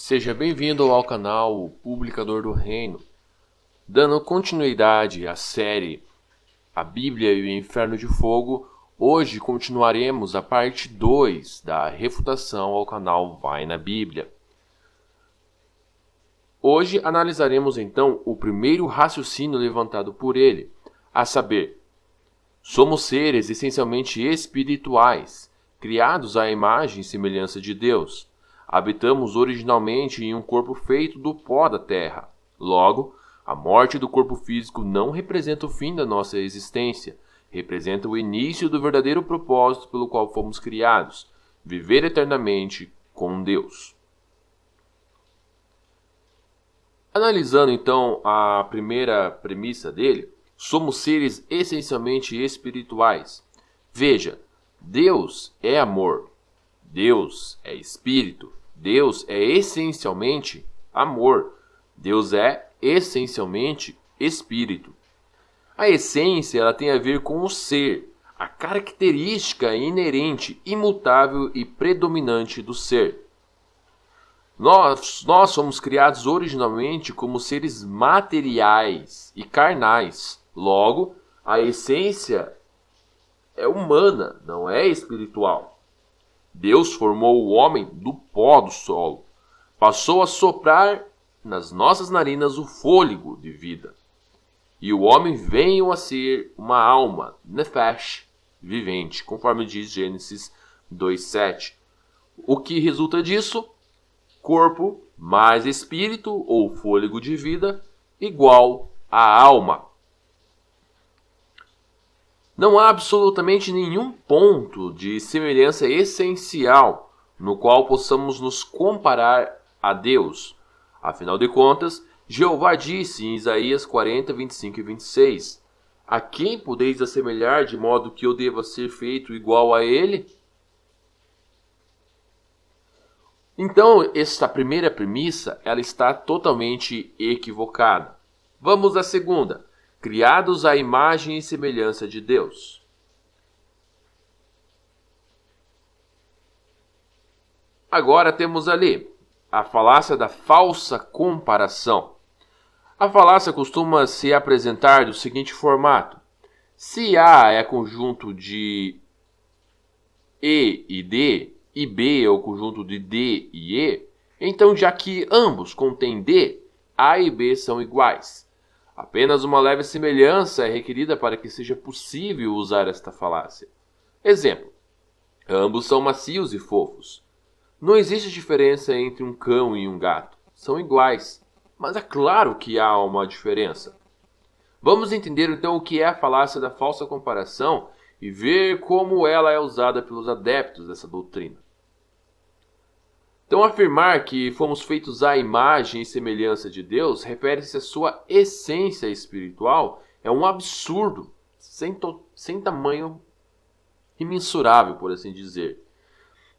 Seja bem-vindo ao canal O Publicador do Reino. Dando continuidade à série A Bíblia e o Inferno de Fogo, hoje continuaremos a parte 2 da refutação ao canal Vai na Bíblia. Hoje analisaremos então o primeiro raciocínio levantado por ele, a saber, somos seres essencialmente espirituais, criados à imagem e semelhança de Deus. Habitamos originalmente em um corpo feito do pó da terra. Logo, a morte do corpo físico não representa o fim da nossa existência, representa o início do verdadeiro propósito pelo qual fomos criados, viver eternamente com Deus. Analisando então a primeira premissa dele, somos seres essencialmente espirituais. Veja, Deus é amor, Deus é espírito, Deus é essencialmente amor, Deus é essencialmente espírito. A essência ela tem a ver com o ser, a característica inerente, imutável e predominante do ser. Nós somos criados originalmente como seres materiais e carnais. Logo, a essência é humana, não é espiritual. Deus formou o homem do pó do solo. Passou a soprar nas nossas narinas o fôlego de vida. E o homem veio a ser uma alma, nefesh, vivente, conforme diz Gênesis 2:7. O que resulta disso? Corpo mais espírito, ou fôlego de vida, igual a alma. Não há absolutamente nenhum ponto de semelhança essencial no qual possamos nos comparar a Deus. Afinal de contas, Jeová disse em Isaías 40, 25 e 26, a quem podeis assemelhar de modo que eu deva ser feito igual a ele? Então, esta primeira premissa, ela está totalmente equivocada. Vamos à segunda. Criados à imagem e semelhança de Deus. Agora temos ali a falácia da falsa comparação. A falácia costuma se apresentar do seguinte formato. Se A é conjunto de E e D, e B é o conjunto de D e E, então já que ambos contêm D, A e B são iguais. Apenas uma leve semelhança é requerida para que seja possível usar esta falácia. Exemplo. Ambos são macios e fofos. Não existe diferença entre um cão e um gato. São iguais. Mas é claro que há uma diferença. Vamos entender então o que é a falácia da falsa comparação e ver como ela é usada pelos adeptos dessa doutrina. Então, afirmar que fomos feitos à imagem e semelhança de Deus refere-se à sua essência espiritual é um absurdo, sem tamanho imensurável, por assim dizer.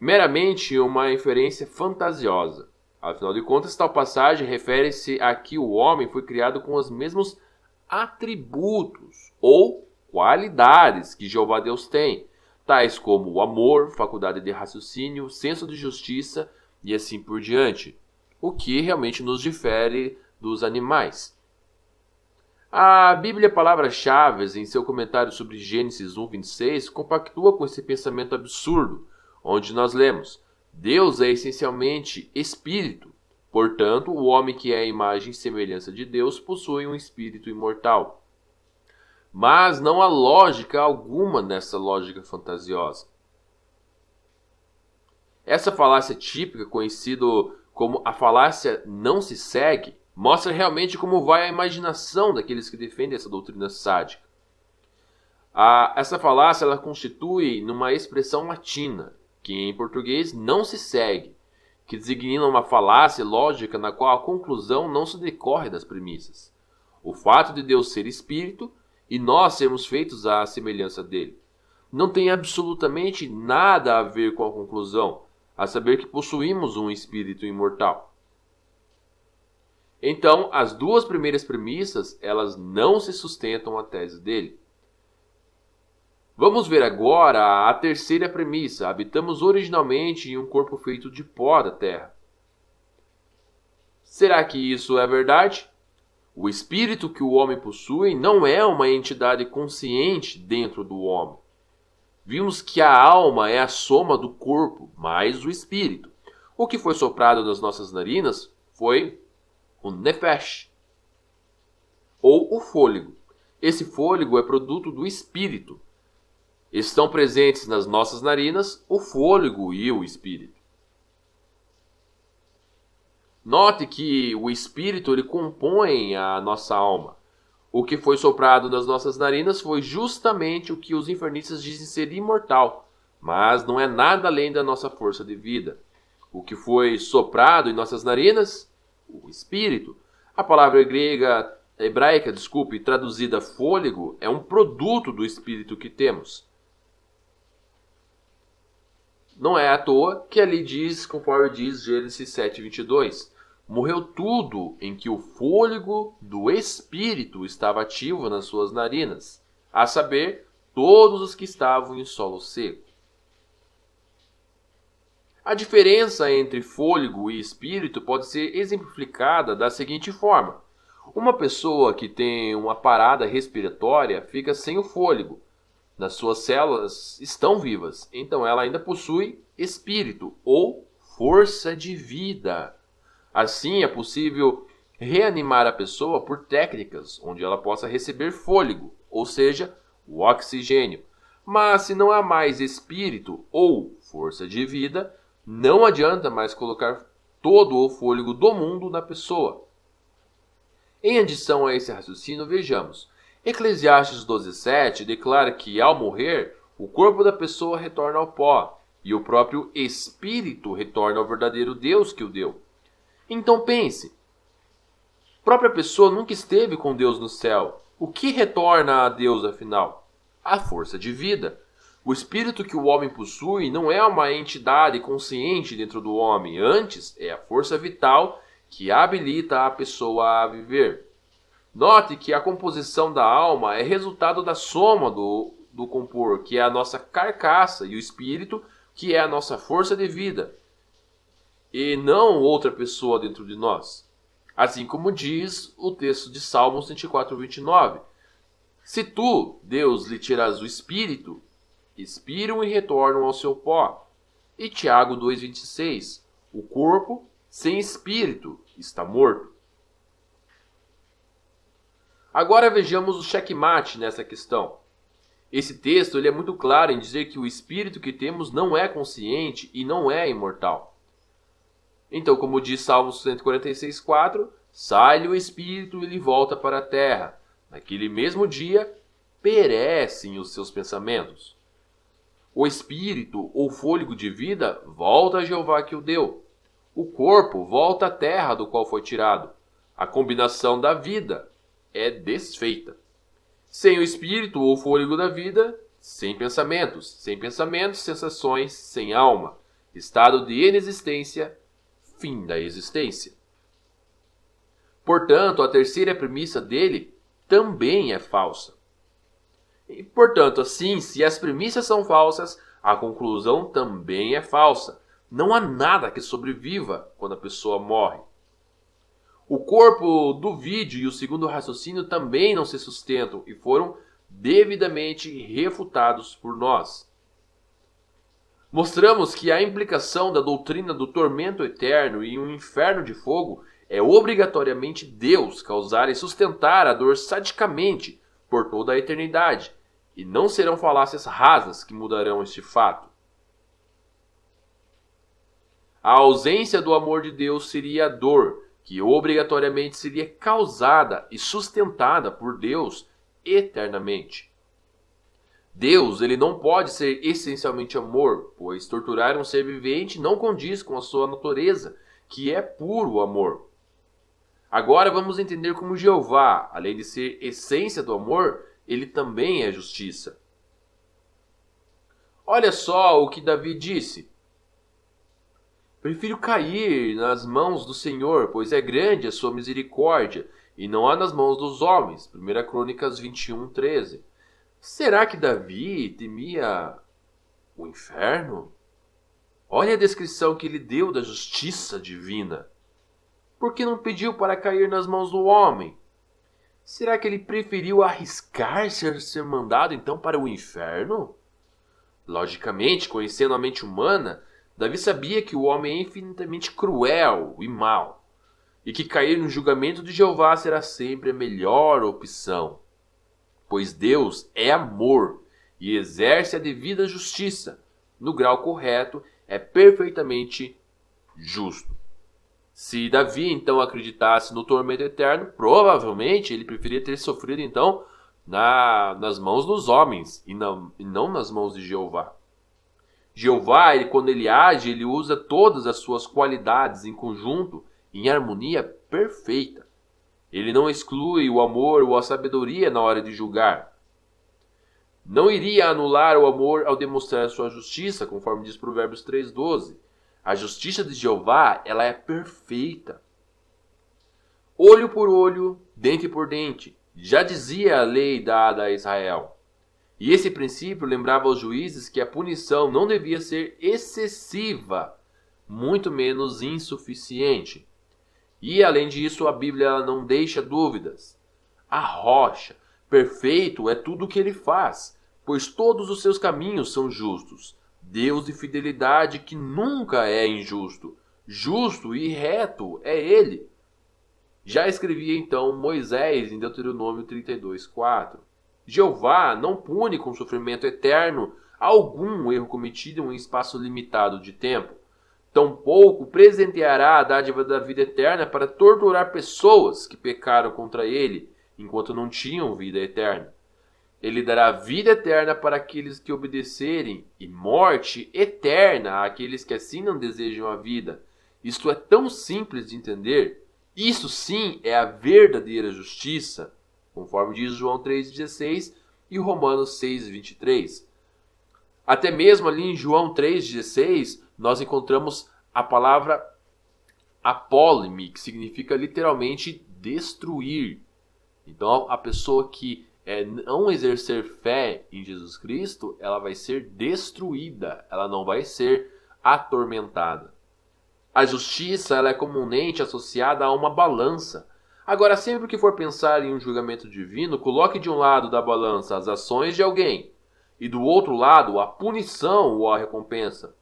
Meramente uma inferência fantasiosa. Afinal de contas, tal passagem refere-se a que o homem foi criado com os mesmos atributos ou qualidades que Jeová Deus tem, tais como o amor, faculdade de raciocínio, senso de justiça, e assim por diante, o que realmente nos difere dos animais. A Bíblia Palavras-Chave, em seu comentário sobre Gênesis 1:26, compactua com esse pensamento absurdo, onde nós lemos, Deus é essencialmente espírito, portanto, o homem que é a imagem e semelhança de Deus possui um espírito imortal. Mas não há lógica alguma nessa lógica fantasiosa. Essa falácia típica, conhecida como a falácia não se segue, mostra realmente como vai a imaginação daqueles que defendem essa doutrina sádica. Essa falácia ela constitui numa expressão latina, que em português não se segue, que designa uma falácia lógica na qual a conclusão não se decorre das premissas. O fato de Deus ser espírito e nós sermos feitos à semelhança dele não tem absolutamente nada a ver com a conclusão, a saber que possuímos um espírito imortal. Então, as duas primeiras premissas, elas não se sustentam à tese dele. Vamos ver agora a terceira premissa. Habitamos originalmente em um corpo feito de pó da terra. Será que isso é verdade? O espírito que o homem possui não é uma entidade consciente dentro do homem. Vimos que a alma é a soma do corpo mais o espírito. O que foi soprado das nossas narinas foi o nefesh, ou o fôlego. Esse fôlego é produto do espírito. Estão presentes nas nossas narinas o fôlego e o espírito. Note que o espírito ele compõe a nossa alma. O que foi soprado nas nossas narinas foi justamente o que os infernistas dizem ser imortal, mas não é nada além da nossa força de vida. O que foi soprado em nossas narinas? O espírito. A palavra hebraica, traduzida fôlego, é um produto do espírito que temos. Não é à toa que ali diz, conforme diz Gênesis 7:22, morreu tudo em que o fôlego do espírito estava ativo nas suas narinas, a saber, todos os que estavam em solo seco. A diferença entre fôlego e espírito pode ser exemplificada da seguinte forma. Uma pessoa que tem uma parada respiratória fica sem o fôlego. Nas suas células estão vivas, então ela ainda possui espírito ou força de vida. Assim, é possível reanimar a pessoa por técnicas onde ela possa receber fôlego, ou seja, o oxigênio. Mas se não há mais espírito ou força de vida, não adianta mais colocar todo o fôlego do mundo na pessoa. Em adição a esse raciocínio, vejamos. Eclesiastes 12:7 declara que, ao morrer, o corpo da pessoa retorna ao pó, e o próprio espírito retorna ao verdadeiro Deus que o deu. Então pense, a própria pessoa nunca esteve com Deus no céu. O que retorna a Deus, afinal? A força de vida. O espírito que o homem possui não é uma entidade consciente dentro do homem, antes é a força vital que habilita a pessoa a viver. Note que a composição da alma é resultado da soma do compor, que é a nossa carcaça, e o espírito, que é a nossa força de vida, e não outra pessoa dentro de nós. Assim como diz o texto de Salmos 104:29. Se tu, Deus, lhe tiras o espírito, expiram e retornam ao seu pó. E Tiago 2:26. O corpo sem espírito está morto. Agora vejamos o checkmate nessa questão. Esse texto ele é muito claro em dizer que o espírito que temos não é consciente e não é imortal. Então, como diz Salmos 146:4, sai-lhe o espírito e ele volta para a terra. Naquele mesmo dia, perecem os seus pensamentos. O espírito ou fôlego de vida volta a Jeová que o deu. O corpo volta à terra do qual foi tirado. A combinação da vida é desfeita. Sem o espírito ou fôlego da vida, sem pensamentos, sensações, sem alma. Estado de inexistência, fim da existência. Portanto, a terceira premissa dele também é falsa. E, portanto, assim, se as premissas são falsas, a conclusão também é falsa. Não há nada que sobreviva quando a pessoa morre. O corpo do vídeo e o segundo raciocínio também não se sustentam e foram devidamente refutados por nós. Mostramos que a implicação da doutrina do tormento eterno e um inferno de fogo é obrigatoriamente Deus causar e sustentar a dor sadicamente por toda a eternidade, e não serão falácias rasas que mudarão este fato. A ausência do amor de Deus seria a dor, que obrigatoriamente seria causada e sustentada por Deus eternamente. Deus, ele não pode ser essencialmente amor, pois torturar um ser vivente não condiz com a sua natureza, que é puro amor. Agora vamos entender como Jeová, além de ser essência do amor, ele também é justiça. Olha só o que Davi disse. Prefiro cair nas mãos do Senhor, pois é grande a sua misericórdia, e não há nas mãos dos homens. 1 Crônicas 21:13. Será que Davi temia o inferno? Olha a descrição que ele deu da justiça divina. Por que não pediu para cair nas mãos do homem? Será que ele preferiu arriscar-se a ser mandado então para o inferno? Logicamente, conhecendo a mente humana, Davi sabia que o homem é infinitamente cruel e mau, e que cair no julgamento de Jeová será sempre a melhor opção, pois Deus é amor e exerce a devida justiça. No grau correto, é perfeitamente justo. Se Davi então acreditasse no tormento eterno, provavelmente ele preferia ter sofrido então nas mãos dos homens e não nas mãos de Jeová. Jeová, quando ele age, ele usa todas as suas qualidades em conjunto, em harmonia perfeita. Ele não exclui o amor ou a sabedoria na hora de julgar. Não iria anular o amor ao demonstrar a sua justiça, conforme diz Provérbios 3:12. A justiça de Jeová, ela é perfeita. Olho por olho, dente por dente. Já dizia a lei dada a Israel. E esse princípio lembrava aos juízes que a punição não devia ser excessiva, muito menos insuficiente. E além disso, a Bíblia ela não deixa dúvidas. A rocha, perfeito é tudo o que ele faz, pois todos os seus caminhos são justos. Deus de fidelidade que nunca é injusto. Justo e reto é ele. Já escrevia então Moisés em Deuteronômio 32:4. Jeová não pune com sofrimento eterno algum erro cometido em um espaço limitado de tempo. Tampouco presenteará a dádiva da vida eterna para torturar pessoas que pecaram contra ele, enquanto não tinham vida eterna. Ele dará vida eterna para aqueles que obedecerem e morte eterna àqueles que assim não desejam a vida. Isto é tão simples de entender. Isso sim é a verdadeira justiça, conforme diz João 3,16 e Romanos 6,23. Até mesmo ali em João 3,16, nós encontramos a palavra apólime, que significa literalmente destruir. Então, a pessoa que não exercer fé em Jesus Cristo, ela vai ser destruída, ela não vai ser atormentada. A justiça ela é comumente associada a uma balança. Agora, sempre que for pensar em um julgamento divino, coloque de um lado da balança as ações de alguém e do outro lado a punição ou a recompensa.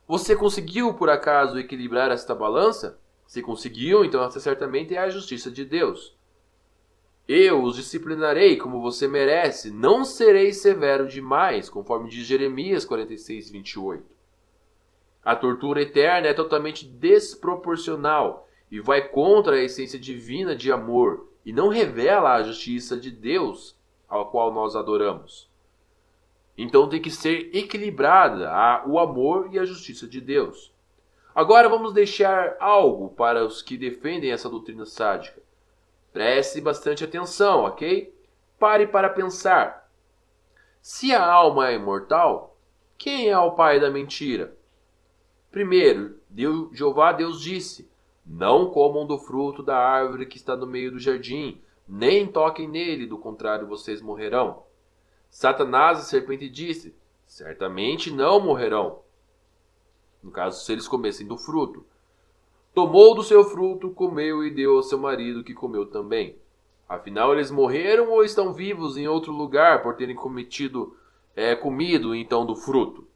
Você conseguiu, por acaso, equilibrar esta balança? Se conseguiu, então essa certamente é a justiça de Deus. Eu os disciplinarei como você merece, não serei severo demais, conforme diz Jeremias 46:28. A tortura eterna é totalmente desproporcional e vai contra a essência divina de amor e não revela a justiça de Deus ao qual nós adoramos. Então tem que ser equilibrada o amor e a justiça de Deus. Agora vamos deixar algo para os que defendem essa doutrina sádica. Preste bastante atenção, ok? Pare para pensar. Se a alma é imortal, quem é o pai da mentira? Primeiro, Jeová Deus disse: não comam do fruto da árvore que está no meio do jardim, nem toquem nele, do contrário vocês morrerão. Satanás, a serpente, disse: certamente não morrerão. No caso, se eles comessem do fruto. Tomou do seu fruto, comeu e deu ao seu marido, que comeu também. Afinal, eles morreram ou estão vivos em outro lugar por terem comido então do fruto?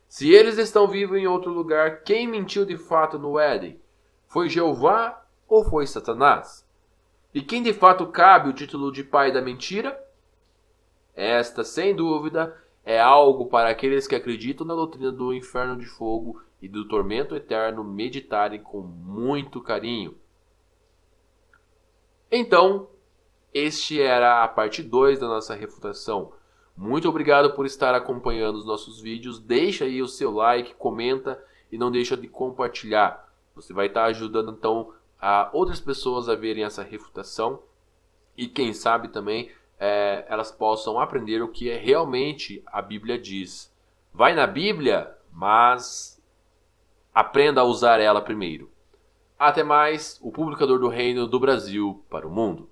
Se eles estão vivos em outro lugar, quem mentiu de fato no Éden? Foi Jeová ou foi Satanás? E quem de fato cabe o título de pai da mentira? Esta, sem dúvida, é algo para aqueles que acreditam na doutrina do inferno de fogo e do tormento eterno meditarem com muito carinho. Então, este era a parte 2 da nossa refutação. Muito obrigado por estar acompanhando os nossos vídeos. Deixa aí o seu like, comenta e não deixa de compartilhar. Você vai estar ajudando então a outras pessoas a verem essa refutação e quem sabe também elas possam aprender o que realmente a Bíblia diz. Vai na Bíblia, mas aprenda a usar ela primeiro. Até mais, o publicador do Reino do Brasil para o mundo.